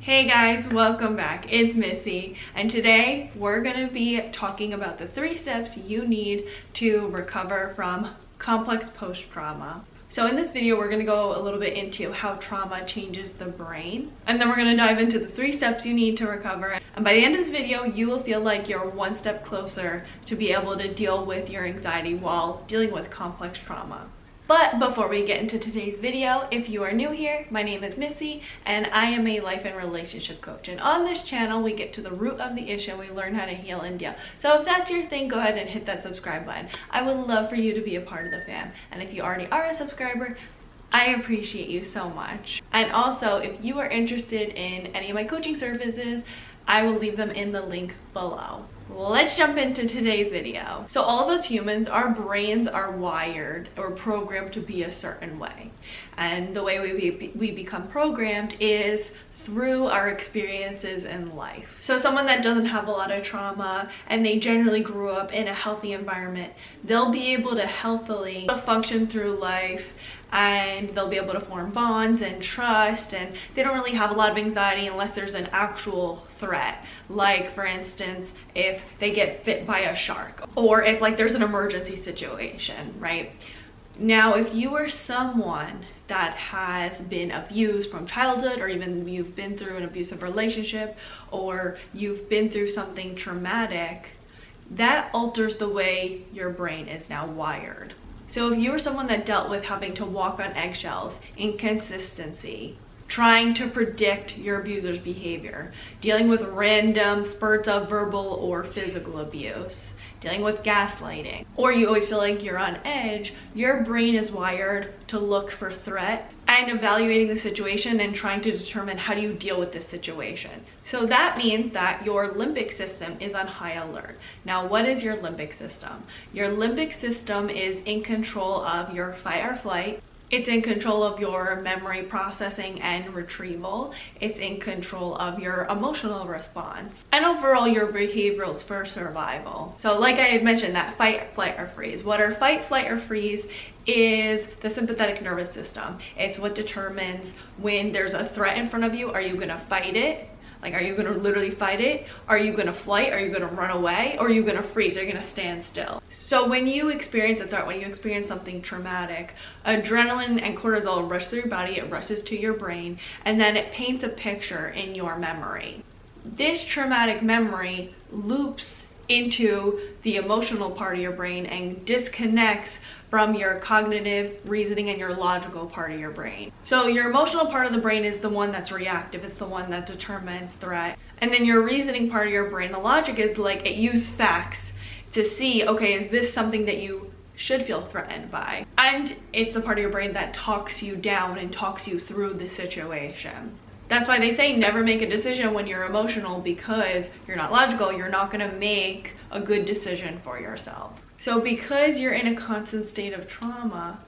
Hey guys, welcome back. It's Missy, and today we're gonna be talking about the 3 steps you need to recover from complex post-trauma. So in this video, we're gonna go a little bit into how trauma changes the brain, and then we're gonna dive into the 3 steps you need to recover. And by the end of this video, you will feel like you're 1 step closer to be able to deal with your anxiety while dealing with complex trauma. But before we get into today's video, if you are new here, my name is Missy and I am a life and relationship coach. And on this channel, we get to the root of the issue and we learn how to heal and deal. So if that's your thing, go ahead and hit that subscribe button. I would love for you to be a part of the fam. And if you already are a subscriber, I appreciate you so much. And also, if you are interested in any of my coaching services, I will leave them in the link below. Let's jump into today's video. So all of us humans, our brains are wired or programmed to be a certain way. And the way we become programmed is through our experiences in life. So someone that doesn't have a lot of trauma and they generally grew up in a healthy environment, they'll be able to healthily function through life, and they'll be able to form bonds and trust, and they don't really have a lot of anxiety unless there's an actual threat, like for instance if they get bit by a shark, or if like there's an emergency situation, right? Now if you are someone that has been abused from childhood, or even you've been through an abusive relationship, or you've been through something traumatic, that alters the way your brain is now wired. So if you were someone that dealt with having to walk on eggshells, inconsistency, trying to predict your abuser's behavior, dealing with random spurts of verbal or physical abuse, dealing with gaslighting, or you always feel like you're on edge, your brain is wired to look for threat and evaluating the situation and trying to determine how do you deal with this situation. So that means that your limbic system is on high alert. Now, what is your limbic system? Your limbic system is in control of your fight or flight. It's in control of your memory processing and retrieval. It's in control of your emotional response, and overall your behaviorals for survival. So like I had mentioned, that fight, flight, or freeze. What are fight, flight, or freeze is the sympathetic nervous system. It's what determines when there's a threat in front of you. Are you gonna fight it? Like, are you gonna literally fight it? Are you gonna flight? Are you gonna run away? Or are you gonna freeze? Are you gonna stand still? So when you experience a threat, when you experience something traumatic, adrenaline and cortisol rush through your body, it rushes to your brain, and then it paints a picture in your memory. This traumatic memory loops into the emotional part of your brain and disconnects from your cognitive reasoning and your logical part of your brain. So your emotional part of the brain is the one that's reactive. It's the one that determines threat. And then your reasoning part of your brain, the logic, is like it uses facts to see, okay, is this something that you should feel threatened by? And it's the part of your brain that talks you down and talks you through the situation. That's why they say never make a decision when you're emotional, because you're not logical, you're not gonna make a good decision for yourself. So because you're in a constant state of trauma,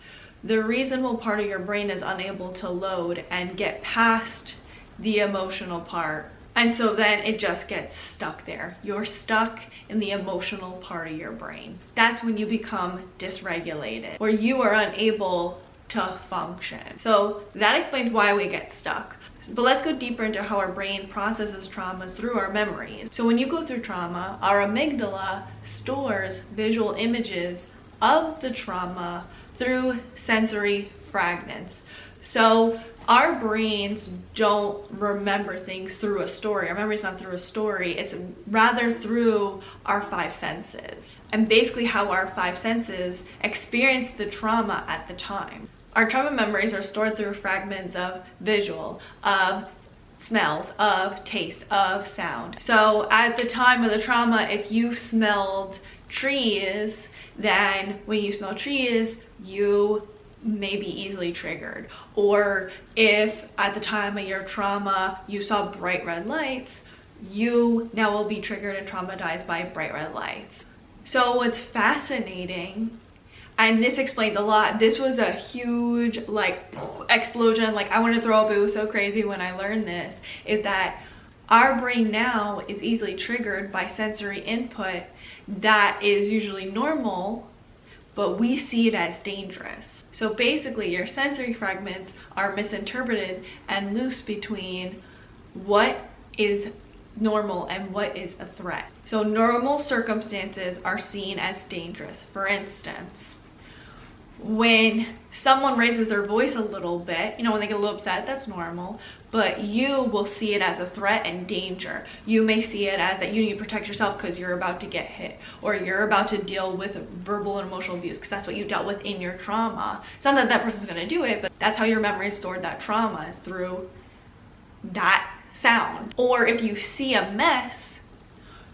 the reasonable part of your brain is unable to load and get past the emotional part. And so then it just gets stuck there. You're stuck in the emotional part of your brain. That's when you become dysregulated, where you are unable to function. So that explains why we get stuck. But let's go deeper into how our brain processes traumas through our memories. So when you go through trauma, our amygdala stores visual images of the trauma through sensory fragments. So our brains don't remember things through a story. Our memory's not through a story. It's rather through our 5 senses. And basically how our 5 senses experience the trauma at the time. Our trauma memories are stored through fragments of visual, of smells, of taste, of sound. So at the time of the trauma, if you smelled trees, then when you smell trees, you may be easily triggered. Or if at the time of your trauma, you saw bright red lights, you now will be triggered and traumatized by bright red lights. So what's fascinating, and this explains a lot, this was a huge like explosion, like I want to throw up, it was so crazy when I learned this, is that our brain now is easily triggered by sensory input that is usually normal, but we see it as dangerous. So basically your sensory fragments are misinterpreted and loose between what is normal and what is a threat. So normal circumstances are seen as dangerous. For instance, when someone raises their voice a little bit, when they get a little upset, that's normal, but you will see it as a threat and danger. You may see it as that you need to protect yourself because you're about to get hit, or you're about to deal with verbal and emotional abuse because that's what you dealt with in your trauma. It's not that that person's going to do it, but that's how your memory stored that trauma, is through that sound. Or if you see a mess,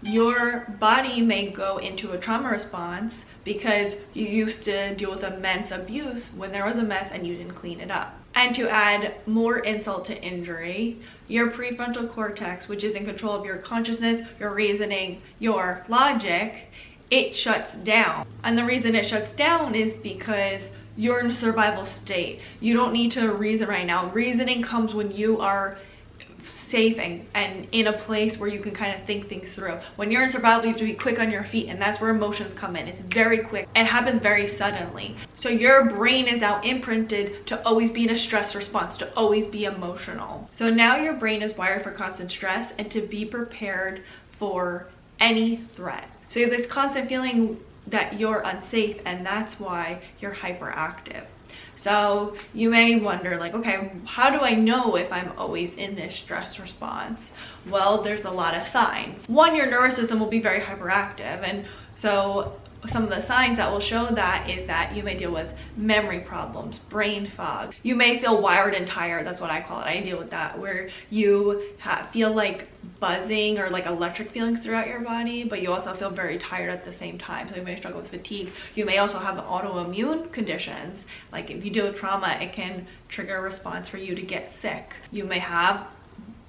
your body may go into a trauma response because you used to deal with immense abuse when there was a mess and you didn't clean it up. And to add more insult to injury, your prefrontal cortex, which is in control of your consciousness, your reasoning, your logic, it shuts down. And the reason it shuts down is because you're in a survival state. You don't need to reason right now. Reasoning comes when you are safe and in a place where you can kind of think things through. When you're in survival, you have to be quick on your feet, and that's where emotions come in. It's very quick. It happens very suddenly. So your brain is now imprinted to always be in a stress response, to always be emotional. So now your brain is wired for constant stress and to be prepared for any threat. So you have this constant feeling that you're unsafe, and that's why you're hyperactive. So you may wonder, like, okay, how do I know if I'm always in this stress response? Well, there's a lot of signs. One, your nervous system will be very hyperactive, and so some of the signs that will show that is that you may deal with memory problems, brain fog. You may feel wired and tired. That's what I call it. I deal with that, where you feel like buzzing or like electric feelings throughout your body, but you also feel very tired at the same time. So you may struggle with fatigue. You may also have autoimmune conditions. Like if you deal with trauma, it can trigger a response for you to get sick. You may have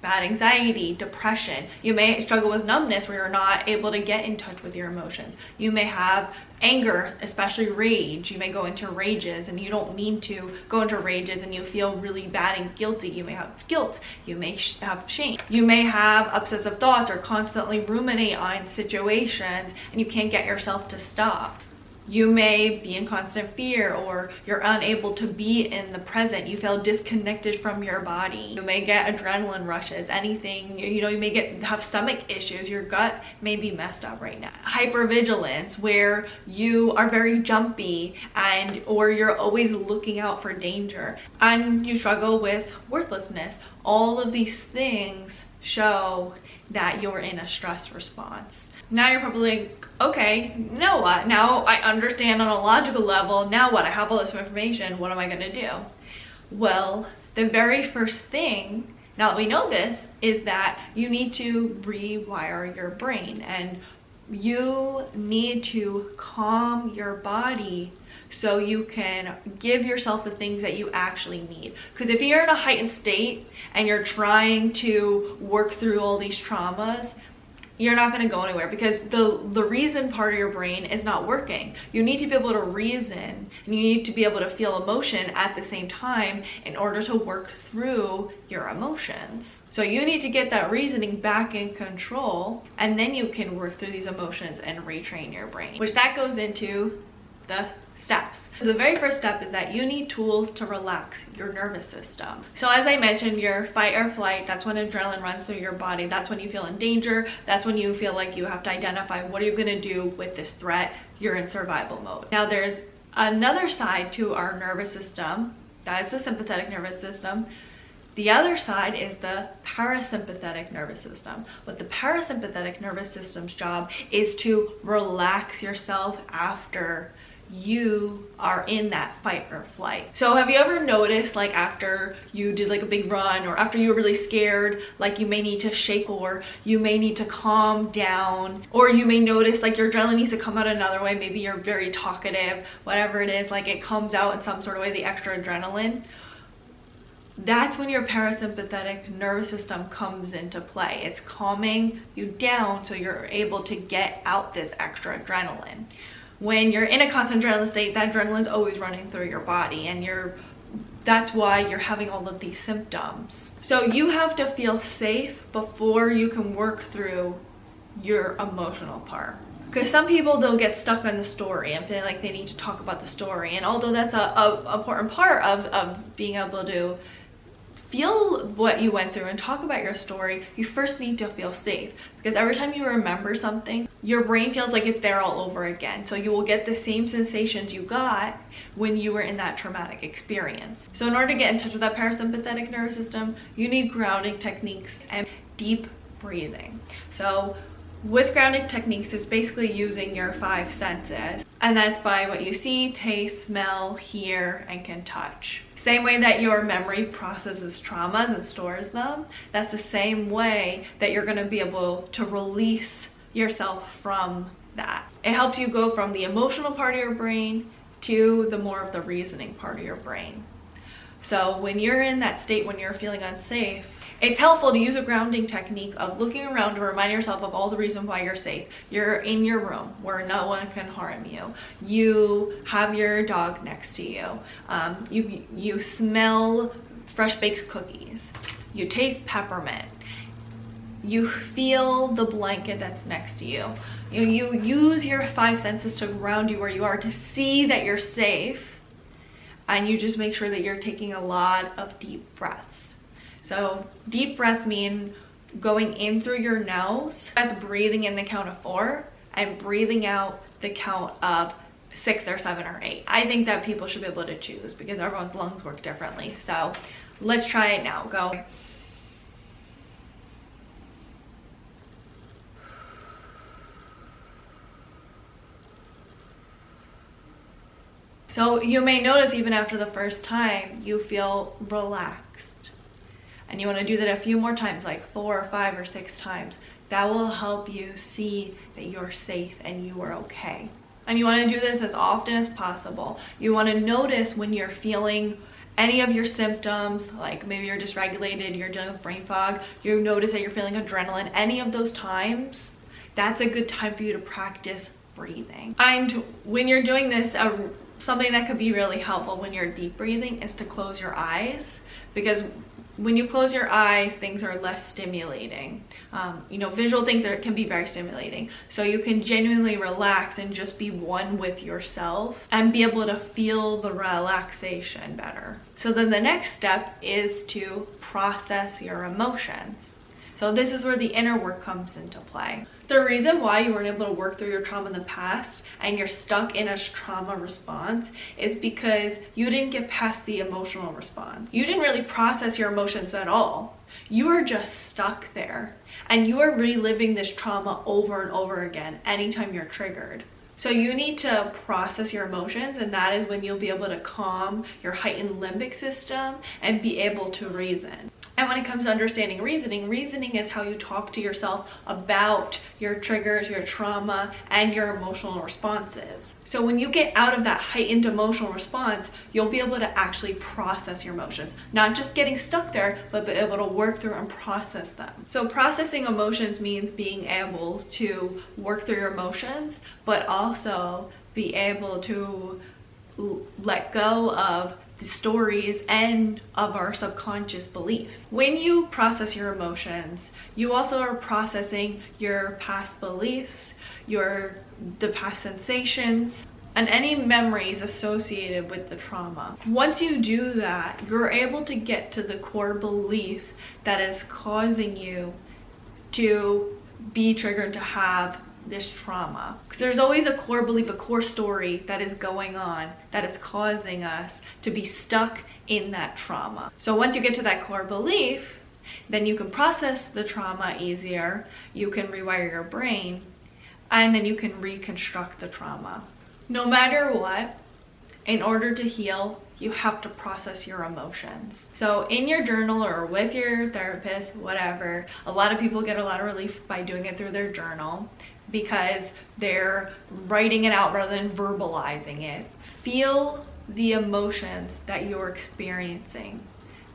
bad anxiety, depression. You may struggle with numbness, where you're not able to get in touch with your emotions. You may have anger, especially rage. You may go into rages and you don't mean to go into rages, and you feel really bad and guilty. You may have guilt. You may have shame. You may have obsessive thoughts or constantly ruminate on situations and you can't get yourself to stop. You may be in constant fear, or you're unable to be in the present. You feel disconnected from your body. You may get adrenaline rushes, anything, you may have stomach issues. Your gut may be messed up right now. Hypervigilance, where you are very jumpy or you're always looking out for danger, and you struggle with worthlessness. All of these things show that you're in a stress response. Now you're probably like, okay, now what? Now I understand on a logical level. Now what? I have all this information. What am I going to do? Well, the very first thing, now that we know this, is that you need to rewire your brain, and you need to calm your body so you can give yourself the things that you actually need. Because if you're in a heightened state and you're trying to work through all these traumas, you're not going to go anywhere, because the reason part of your brain is not working. You need to be able to reason, and you need to be able to feel emotion at the same time in order to work through your emotions. So you need to get that reasoning back in control, and then you can work through these emotions and retrain your brain, which that goes into the steps. The very first step is that you need tools to relax your nervous system. So as I mentioned, your fight or flight, that's when adrenaline runs through your body. That's when you feel in danger. That's when you feel like you have to identify what are you going to do with this threat. You're in survival mode. Now there's another side to our nervous system. That is the sympathetic nervous system. The other side is the parasympathetic nervous system. But the parasympathetic nervous system's job is to relax yourself after you are in that fight or flight. So have you ever noticed, like after you did like a big run, or after you were really scared, like you may need to shake, or you may need to calm down, or you may notice like your adrenaline needs to come out another way. Maybe you're very talkative, whatever it is, like it comes out in some sort of way, the extra adrenaline. That's when your parasympathetic nervous system comes into play. It's calming you down so you're able to get out this extra adrenaline. When you're in a constant adrenaline state, that adrenaline's always running through your body, and that's why you're having all of these symptoms. So you have to feel safe before you can work through your emotional part. Because some people, they'll get stuck on the story and feel like they need to talk about the story. And although that's a important part of being able to feel what you went through and talk about your story, you first need to feel safe, because every time you remember something, your brain feels like it's there all over again. So you will get the same sensations you got when you were in that traumatic experience. So in order to get in touch with that parasympathetic nervous system, you need grounding techniques and deep breathing. So with grounding techniques, it's basically using your 5 senses, and that's by what you see, taste, smell, hear, and can touch. Same way that your memory processes traumas and stores them, that's the same way that you're going to be able to release yourself from that. It helps you go from the emotional part of your brain to the more of the reasoning part of your brain. So when you're in that state, when you're feeling unsafe, it's helpful to use a grounding technique of looking around to remind yourself of all the reasons why you're safe. You're in your room where no one can harm you. You have your dog next to you. You smell fresh baked cookies. You taste peppermint. You feel the blanket that's next to you. You use your 5 senses to ground you where you are, to see that you're safe, and you just make sure that you're taking a lot of deep breaths. So deep breaths mean going in through your nose. That's breathing in the count of 4 and breathing out the count of 6 or 7 or 8. I think that people should be able to choose because everyone's lungs work differently. So let's try it now. Go. So you may notice even after the first time, you feel relaxed. And you want to do that a few more times, like 4 or 5 or 6 times. That will help you see that you're safe and you are okay. And you want to do this as often as possible. You want to notice when you're feeling any of your symptoms, like maybe you're dysregulated, you're dealing with brain fog, you notice that you're feeling adrenaline, any of those times, that's a good time for you to practice breathing. And when you're doing this, something that could be really helpful when you're deep breathing is to close your eyes, because when you close your eyes, things are less stimulating. Visual things can be very stimulating. So you can genuinely relax and just be one with yourself and be able to feel the relaxation better. So then the next step is to process your emotions. So this is where the inner work comes into play. The reason why you weren't able to work through your trauma in the past and you're stuck in a trauma response is because you didn't get past the emotional response. You didn't really process your emotions at all. You were just stuck there and you are reliving this trauma over and over again anytime you're triggered. So you need to process your emotions, and that is when you'll be able to calm your heightened limbic system and be able to reason. And when it comes to understanding reasoning, reasoning is how you talk to yourself about your triggers, your trauma, and your emotional responses. So when you get out of that heightened emotional response, you'll be able to actually process your emotions. Not just getting stuck there, but be able to work through and process them. So processing emotions means being able to work through your emotions, but also be able to let go of the stories and of our subconscious beliefs. When you process your emotions, you also are processing your past beliefs, the past sensations, and any memories associated with the trauma. Once you do that, you're able to get to the core belief that is causing you to be triggered to have this trauma. Because there's always a core belief, a core story that is going on that is causing us to be stuck in that trauma. So once you get to that core belief, then you can process the trauma easier, you can rewire your brain, and then you can reconstruct the trauma. No matter what, in order to heal, you have to process your emotions. So in your journal or with your therapist, whatever, a lot of people get a lot of relief by doing it through their journal because they're writing it out rather than verbalizing it. Feel the emotions that you're experiencing.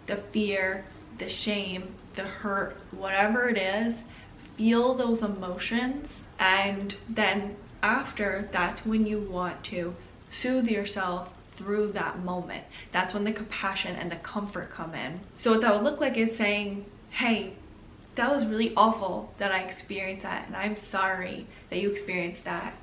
The fear, the shame, the hurt, whatever it is, feel those emotions, and then after, that's when you want to soothe yourself through that moment. That's when the compassion and the comfort come in. So what that would look like is saying, hey, that was really awful that I experienced that, and I'm sorry that you experienced that.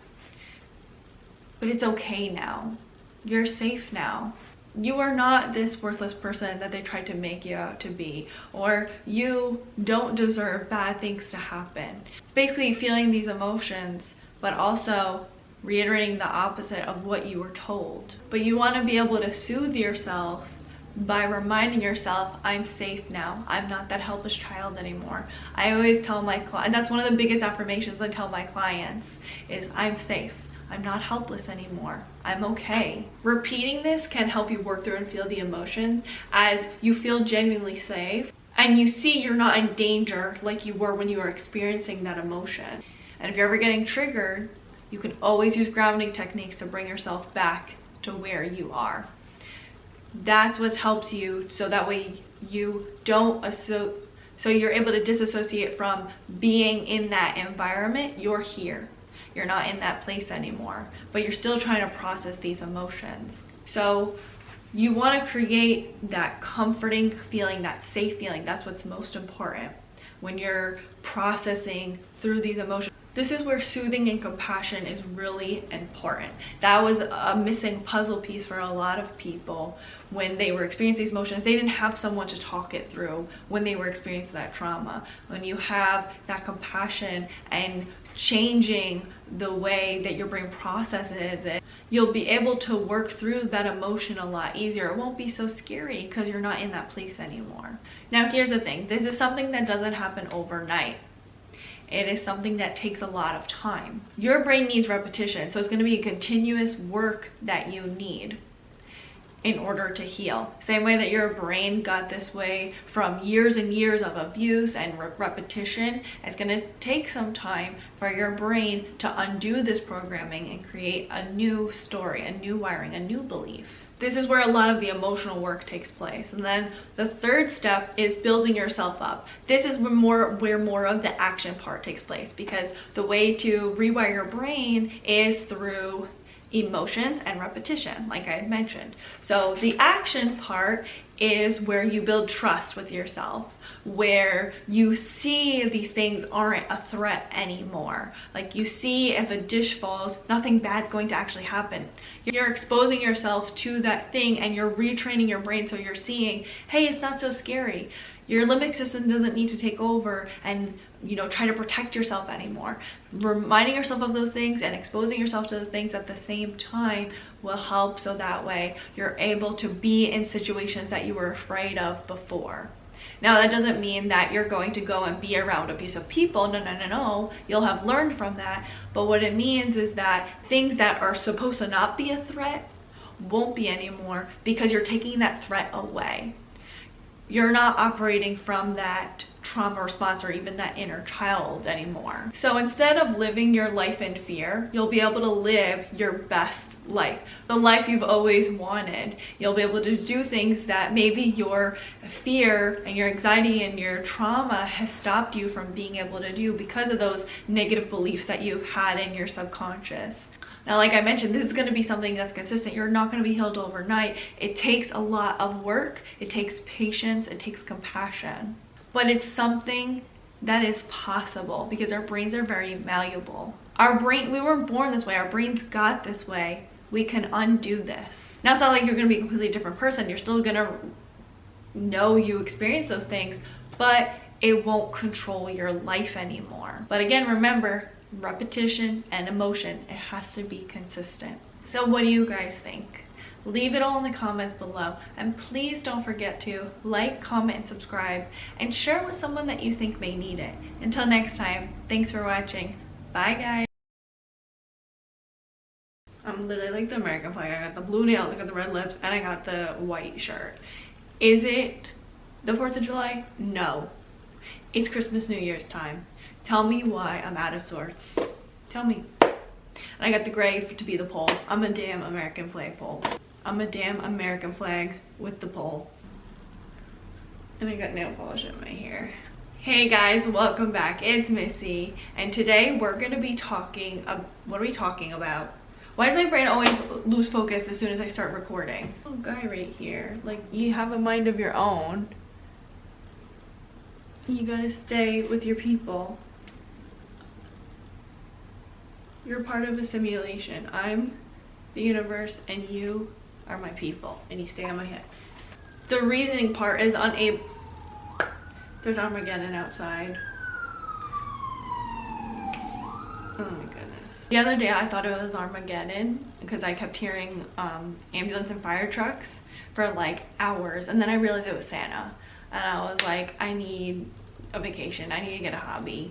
But it's okay now. You're safe now. you are not this worthless person that they tried to make you out to be, or you don't deserve bad things to happen. It's basically feeling these emotions, but also reiterating the opposite of what you were told. But you want to be able to soothe yourself by reminding yourself, I'm safe now. I'm not that helpless child anymore. I always tell my clients, that's one of the biggest affirmations I tell my clients, is I'm safe. I'm not helpless anymore. I'm okay. Repeating this can help you work through and feel the emotion as you feel genuinely safe and you see you're not in danger like you were when you were experiencing that emotion. And if you're ever getting triggered, you can always use grounding techniques to bring yourself back to where you are. That's what helps you, so that way you don't so you're able to disassociate from being in that environment. You're here. You're not in that place anymore, but you're still trying to process these emotions. So you want to create that comforting feeling, that safe feeling. That's what's most important when you're processing through these emotions. This is where soothing and compassion is really important. That was a missing puzzle piece for a lot of people when they were experiencing these emotions. They didn't have someone to talk it through when they were experiencing that trauma. When you have that compassion and changing the way that your brain processes it, you'll be able to work through that emotion a lot easier. It won't be so scary because you're not in that place anymore. Now, here's the thing. This is something that doesn't happen overnight. It is something that takes a lot of time. Your brain needs repetition, so it's going to be a continuous work that you need in order to heal. Same way that your brain got this way from years and years of abuse and repetition, it's going to take some time for your brain to undo this programming and create a new story, a new wiring, a new belief. This is where a lot of the emotional work takes place. And then the third step is building yourself up. This is where more of the action part takes place, because the way to rewire your brain is through emotions and repetition, like I had mentioned. So the action part is where you build trust with yourself, where you see these things aren't a threat anymore. Like, you see if a dish falls, nothing bad's going to actually happen. You're exposing yourself to that thing and you're retraining your brain, so you're seeing, hey, it's not so scary. Your limbic system doesn't need to take over and, try to protect yourself anymore. Reminding yourself of those things and exposing yourself to those things at the same time will help, so that way you're able to be in situations that you were afraid of before. Now, that doesn't mean that you're going to go and be around abusive people. No. You'll have learned from that. But what it means is that things that are supposed to not be a threat won't be anymore, because you're taking that threat away. You're not operating from that trauma response or even that inner child anymore. So instead of living your life in fear, you'll be able to live your best life, the life you've always wanted. You'll be able to do things that maybe your fear and your anxiety and your trauma has stopped you from being able to do because of those negative beliefs that you've had in your subconscious. Now, like I mentioned, this is going to be something that's consistent. You're not going to be healed overnight. It takes a lot of work. It takes patience. It takes compassion. But it's something that is possible, because our brains are very malleable. We weren't born this way. Our brains got this way. We can undo this. Now, it's not like you're going to be a completely different person. You're still going to know you experience those things, but it won't control your life anymore. But again, remember, repetition and emotion, it has to be consistent. So what do you guys think? Leave it all in the comments below, and please don't forget to like, comment, and subscribe, and share with someone that you think may need it. Until next time, thanks for watching. Bye, guys. I'm literally like the American flag. I got the blue nails, I got the red lips, and I got the white shirt. Is it the 4th of July? No. It's Christmas, New Year's time. Tell me why I'm out of sorts. Tell me. And I got the gray to be the pole. I'm a damn American flag pole. I'm a damn American flag with the pole. And I got nail polish in my hair. Hey guys, welcome back. It's Missy. And today we're going to be talking, what are we talking about? Why does my brain always lose focus as soon as I start recording? Oh, guy right here. Like, you have a mind of your own. You gotta stay with your people. You're part of a simulation. I'm the universe and you are my people, and you stay on my head. The reasoning part is unable. There's Armageddon outside. Oh my goodness. The other day I thought it was Armageddon because I kept hearing ambulance and fire trucks for like hours, and then I realized it was Santa, and I was like, I need a vacation, I need to get a hobby.